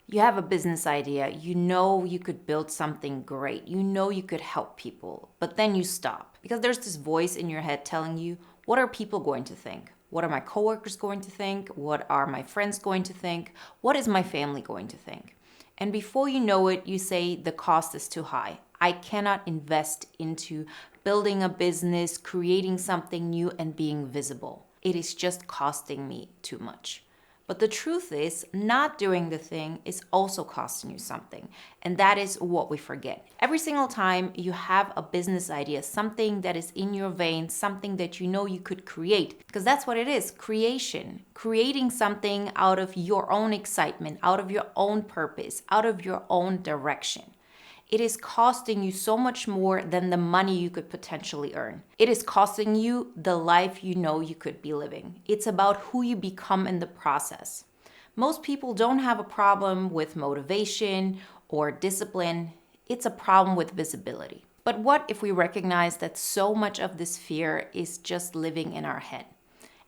You have a business idea, you know you could build something great, you know you could help people, but then you stop because there's this voice in your head telling you, what are people going to think? What are my coworkers going to think? What are my friends going to think? What is my family going to think? And before you know it, you say the cost is too high. I cannot invest into building a business, creating something new, and being visible. It is just costing me too much. But the truth is, not doing the thing is also costing you something. And that is what we forget. Every single time you have a business idea, something that is in your veins, something that you know you could create, because that's what it is, creation. Creating something out of your own excitement, out of your own purpose, out of your own direction. It is costing you so much more than the money you could potentially earn. It is costing you the life you know you could be living. It's about who you become in the process. Most people don't have a problem with motivation or discipline. It's a problem with visibility. But what if we recognize that so much of this fear is just living in our head?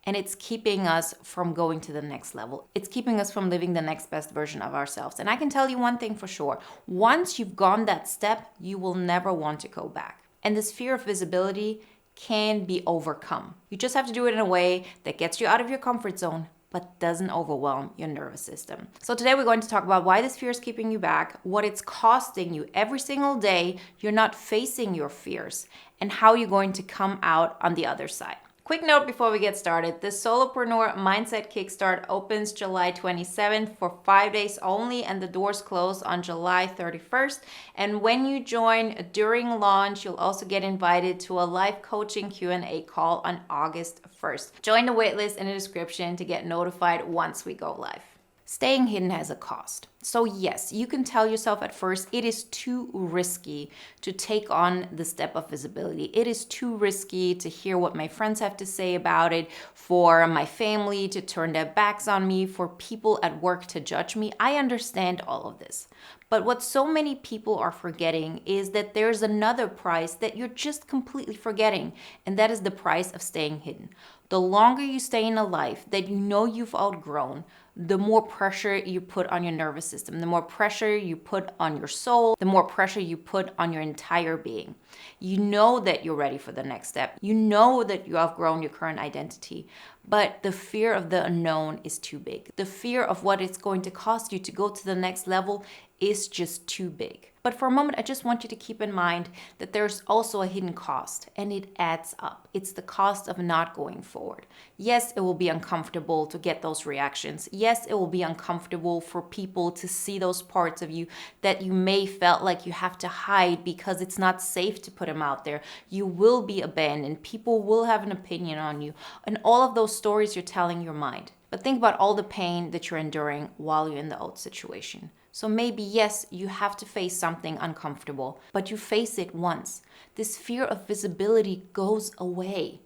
And it's keeping us from going to the next level. It's keeping us from living the next best version of ourselves. And I can tell you one thing for sure. Once you've gone that step, you will never want to go back. And this fear of visibility can be overcome. You just have to do it in a way that gets you out of your comfort zone, but doesn't overwhelm your nervous system. So today we're going to talk about why this fear is keeping you back, what it's costing you every single day you're not facing your fears, and how you're going to come out on the other side. Quick note before we get started, the Solopreneur Mindset Kickstart opens July 27th for 5 days only, and the doors close on July 31st. And when you join during launch, you'll also get invited to a live coaching Q&A call on August 1st. Join the waitlist in the description to get notified once we go live. Staying hidden has a cost. So yes, you can tell yourself at first it is too risky to take on the step of visibility. It is too risky to hear what my friends have to say about it, for my family to turn their backs on me, for people at work to judge me. I understand all of this. But what so many people are forgetting is that there's another price that you're just completely forgetting, and that is the price of staying hidden. The longer you stay in a life that you know you've outgrown, the more pressure you put on your nervous system, the more pressure you put on your soul, the more pressure you put on your entire being. You know that you're ready for the next step. You know that you have grown your current identity, but the fear of the unknown is too big. The fear of what it's going to cost you to go to the next level is just too big. But for a moment, I just want you to keep in mind that there's also a hidden cost, and it adds up. It's the cost of not going forward. Yes, it will be uncomfortable to get those reactions. Yes, it will be uncomfortable for people to see those parts of you that you may felt like you have to hide because it's not safe to put them out there. You will be abandoned. People will have an opinion on you. And all of those stories you're telling your mind. But think about all the pain that you're enduring while you're in the old situation. So maybe, yes, you have to face something uncomfortable, but you face it once. This fear of visibility goes away.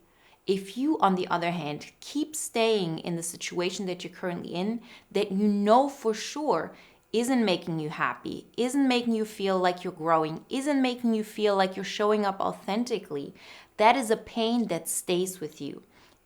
If you, on the other hand, keep staying in the situation that you're currently in, that you know for sure isn't making you happy, isn't making you feel like you're growing, isn't making you feel like you're showing up authentically, that is a pain that stays with you.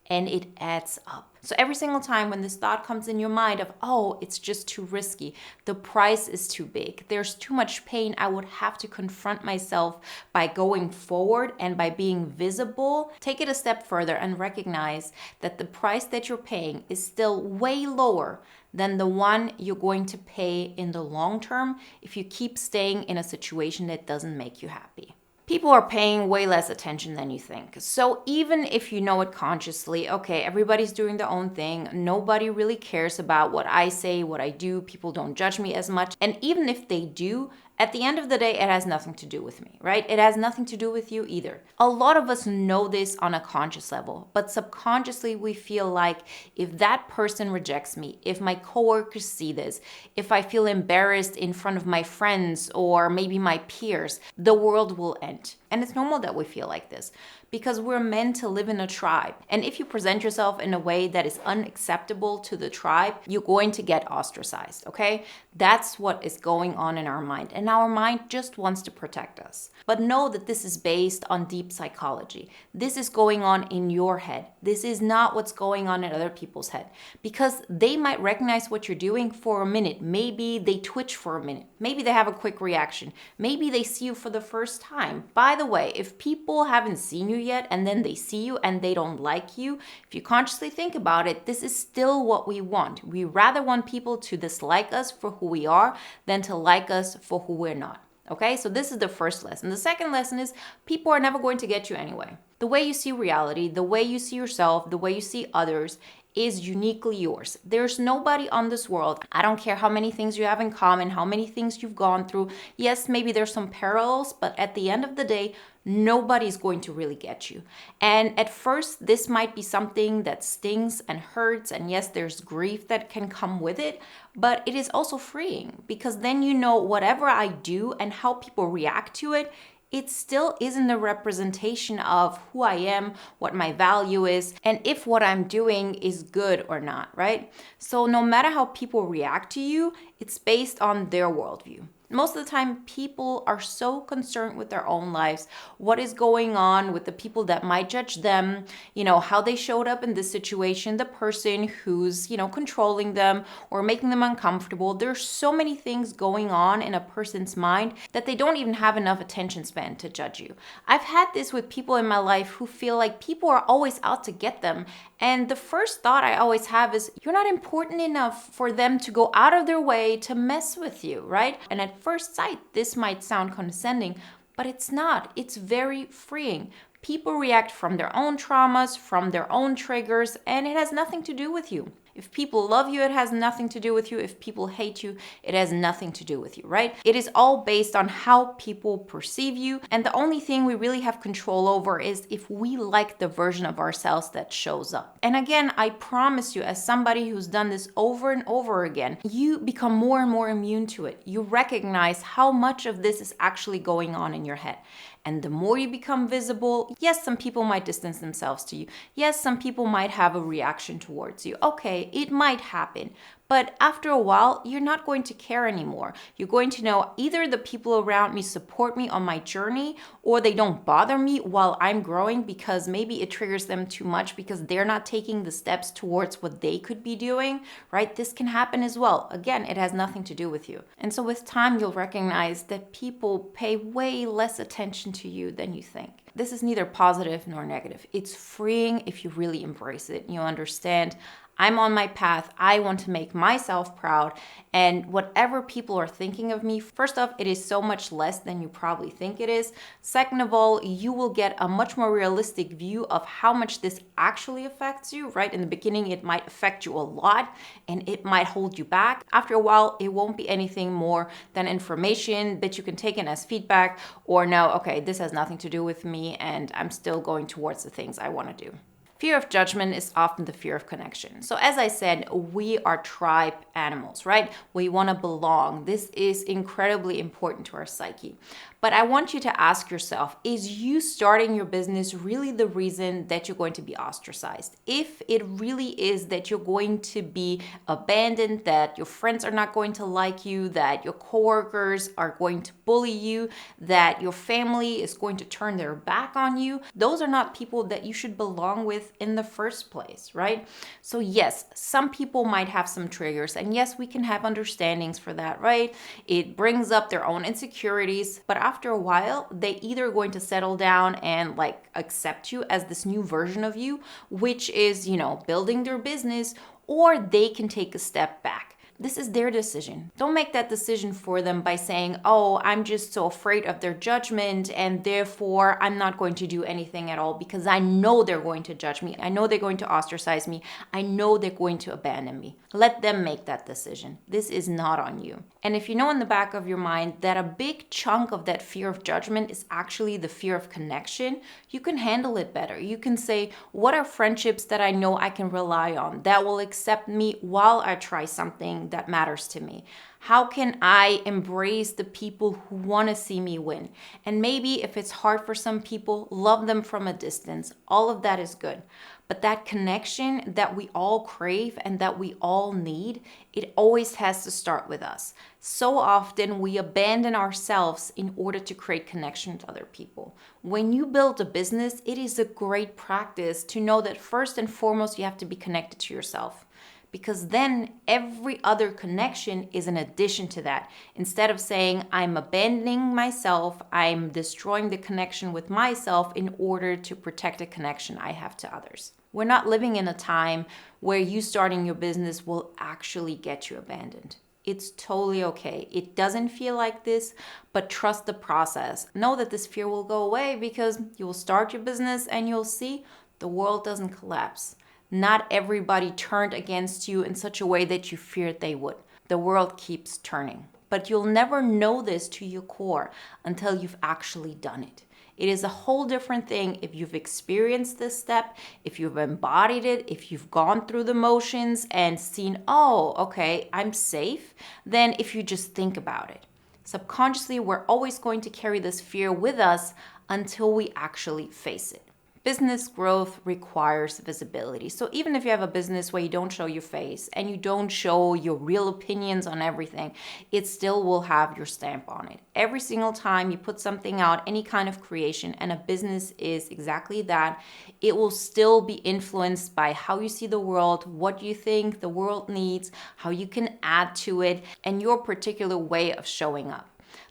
And it adds up. So every single time when this thought comes in your mind of, oh, it's just too risky, the price is too big, there's too much pain, I would have to confront myself by going forward and by being visible, take it a step further and recognize that the price that you're paying is still way lower than the one you're going to pay in the long term if you keep staying in a situation that doesn't make you happy. People are paying way less attention than you think. So even if you know it consciously, okay, everybody's doing their own thing. Nobody really cares about what I say, what I do. People don't judge me as much. And even if they do, at the end of the day, it has nothing to do with me, right? It has nothing to do with you either. A lot of us know this on a conscious level, but subconsciously we feel like if that person rejects me, if my coworkers see this, if I feel embarrassed in front of my friends or maybe my peers, the world will end. And it's normal that we feel like this because we're meant to live in a tribe. And if you present yourself in a way that is unacceptable to the tribe, you're going to get ostracized, okay? That's what is going on in our mind. And and our mind just wants to protect us. But know that this is based on deep psychology. This is going on in your head. This is not what's going on in other people's head, because they might recognize what you're doing for a minute. Maybe they twitch for a minute. Maybe they have a quick reaction. Maybe they see you for the first time. By the way, if people haven't seen you yet and then they see you and they don't like you, if you consciously think about it, this is still what we want. We rather want people to dislike us for who we are than to like us for who we're not. Okay, so this is the first lesson. The second lesson is people are never going to get you anyway. The way you see reality, the way you see yourself, the way you see others is uniquely yours. There's nobody on this world. I don't care how many things you have in common, how many things you've gone through. Yes, maybe there's some parallels, but at the end of the day, nobody's going to really get you. And at first, this might be something that stings and hurts. And yes, there's grief that can come with it, but it is also freeing, because then you know whatever I do and how people react to it, it still isn't a representation of who I am, what my value is, and if what I'm doing is good or not, right? So no matter how people react to you, it's based on their worldview. Most of the time, people are so concerned with their own lives, what is going on with the people that might judge them, how they showed up in this situation, the person who's, controlling them or making them uncomfortable. There's so many things going on in a person's mind that they don't even have enough attention span to judge you. I've had this with people in my life who feel like people are always out to get them. And the first thought I always have is, you're not important enough for them to go out of their way to mess with you, right? And at first sight, this might sound condescending, but it's not. It's very freeing. People react from their own traumas, from their own triggers, and it has nothing to do with you. If people love you, it has nothing to do with you. If people hate you, it has nothing to do with you, right? It is all based on how people perceive you. And the only thing we really have control over is if we like the version of ourselves that shows up. And again, I promise you, as somebody who's done this over and over again, you become more and more immune to it. You recognize how much of this is actually going on in your head. And the more you become visible, yes, some people might distance themselves to you. Yes, some people might have a reaction towards you. Okay, it might happen. But after a while, you're not going to care anymore. You're going to know either the people around me support me on my journey, or they don't bother me while I'm growing because maybe it triggers them too much because they're not taking the steps towards what they could be doing, right? This can happen as well. Again, it has nothing to do with you. And so with time, you'll recognize that people pay way less attention to you than you think. This is neither positive nor negative. It's freeing if you really embrace it. You understand, I'm on my path. I want to make myself proud. And whatever people are thinking of me, first off, it is so much less than you probably think it is. Second of all, you will get a much more realistic view of how much this actually affects you, right? In the beginning, it might affect you a lot and it might hold you back. After a while, it won't be anything more than information that you can take in as feedback or know, okay, this has nothing to do with me and I'm still going towards the things I want to do. Fear of judgment is often the fear of connection. So as I said, we are tribe animals, right? We want to belong. This is incredibly important to our psyche. But I want you to ask yourself, is you starting your business really the reason that you're going to be ostracized? If it really is that you're going to be abandoned, that your friends are not going to like you, that your coworkers are going to bully you, that your family is going to turn their back on you, those are not people that you should belong with in the first place, right? So yes, some people might have some triggers, and yes, we can have understandings for that, right? It brings up their own insecurities, but after a while, they either going to settle down and accept you as this new version of you, which is, building their business, or they can take a step back. This is their decision. Don't make that decision for them by saying, oh, I'm just so afraid of their judgment and therefore I'm not going to do anything at all because I know they're going to judge me. I know they're going to ostracize me. I know they're going to abandon me. Let them make that decision. This is not on you. And if you know in the back of your mind that a big chunk of that fear of judgment is actually the fear of connection, you can handle it better. You can say, what are friendships that I know I can rely on that will accept me while I try something that matters to me? How can I embrace the people who want to see me win? And maybe if it's hard for some people, love them from a distance. All of that is good. But that connection that we all crave and that we all need, it always has to start with us. So often we abandon ourselves in order to create connection with other people. When you build a business, it is a great practice to know that first and foremost, you have to be connected to yourself. Because then every other connection is an addition to that. Instead of saying, I'm abandoning myself, I'm destroying the connection with myself in order to protect a connection I have to others. We're not living in a time where you starting your business will actually get you abandoned. It's totally okay. It doesn't feel like this, but trust the process. Know that this fear will go away because you'll start your business and you'll see the world doesn't collapse. Not everybody turned against you in such a way that you feared they would. The world keeps turning. But you'll never know this to your core until you've actually done it. It is a whole different thing if you've experienced this step, if you've embodied it, if you've gone through the motions and seen, oh, okay, I'm safe, than if you just think about it. Subconsciously, we're always going to carry this fear with us until we actually face it. Business growth requires visibility. So even if you have a business where you don't show your face and you don't show your real opinions on everything, it still will have your stamp on it. Every single time you put something out, any kind of creation, and a business is exactly that, it will still be influenced by how you see the world, what you think the world needs, how you can add to it, and your particular way of showing up.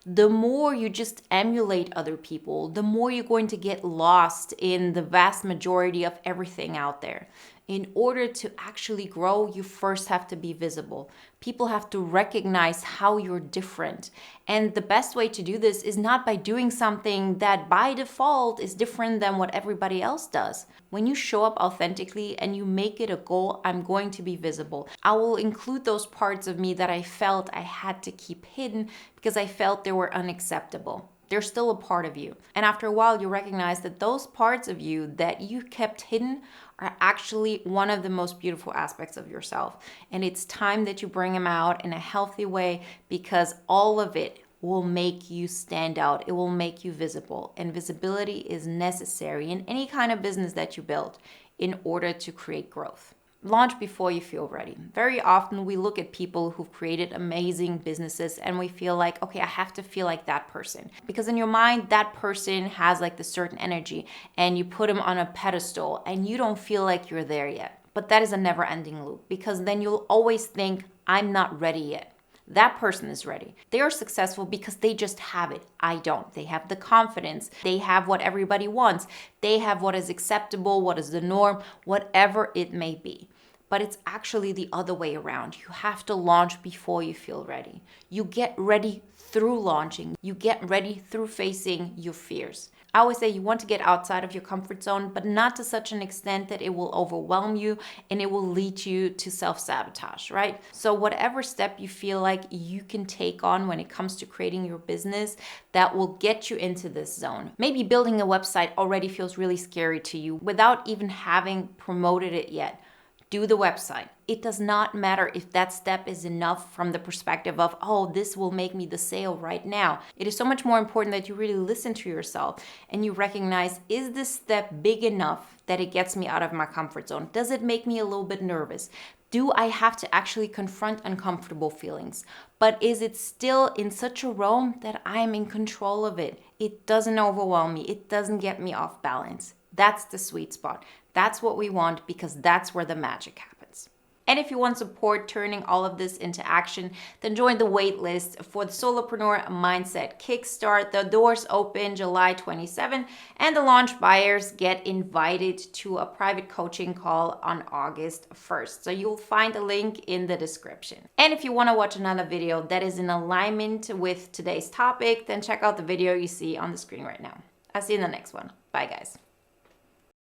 The more you just emulate other people, the more you're going to get lost in the vast majority of everything out there. In order to actually grow, you first have to be visible. People have to recognize how you're different. And the best way to do this is not by doing something that by default is different than what everybody else does. When you show up authentically and you make it a goal, I'm going to be visible. I will include those parts of me that I felt I had to keep hidden because I felt they were unacceptable. They're still a part of you. And after a while, you recognize that those parts of you that you kept hidden are actually one of the most beautiful aspects of yourself. And it's time that you bring them out in a healthy way because all of it will make you stand out. It will make you visible. And visibility is necessary in any kind of business that you build in order to create growth. Launch before you feel ready. Very often we look at people who've created amazing businesses and we feel like, okay, I have to feel like that person. Because in your mind, that person has like the certain energy and you put them on a pedestal and you don't feel like you're there yet. But that is a never-ending loop because then you'll always think, I'm not ready yet. That person is ready. They are successful because they just have it. I don't. They have the confidence. They have what everybody wants. They have what is acceptable, what is the norm, whatever it may be. But it's actually the other way around. You have to launch before you feel ready. You get ready through launching. You get ready through facing your fears. I always say you want to get outside of your comfort zone, but not to such an extent that it will overwhelm you and it will lead you to self-sabotage, right? So whatever step you feel like you can take on when it comes to creating your business that will get you into this zone. Maybe building a website already feels really scary to you without even having promoted it yet. Do the website. It does not matter if that step is enough from the perspective of, oh, this will make me the sale right now. It is so much more important that you really listen to yourself and you recognize, is this step big enough that it gets me out of my comfort zone? Does it make me a little bit nervous? Do I have to actually confront uncomfortable feelings? But is it still in such a realm that I'm in control of it? It doesn't overwhelm me. It doesn't get me off balance. That's the sweet spot. That's what we want because that's where the magic happens. And if you want support turning all of this into action, then join the wait list for the Solopreneur Mindset Kickstart. The doors open July 27 and the launch buyers get invited to a private coaching call on August 1st. So you'll find a link in the description. And if you want to watch another video that is in alignment with today's topic, then check out the video you see on the screen right now. I'll see you in the next one. Bye, guys.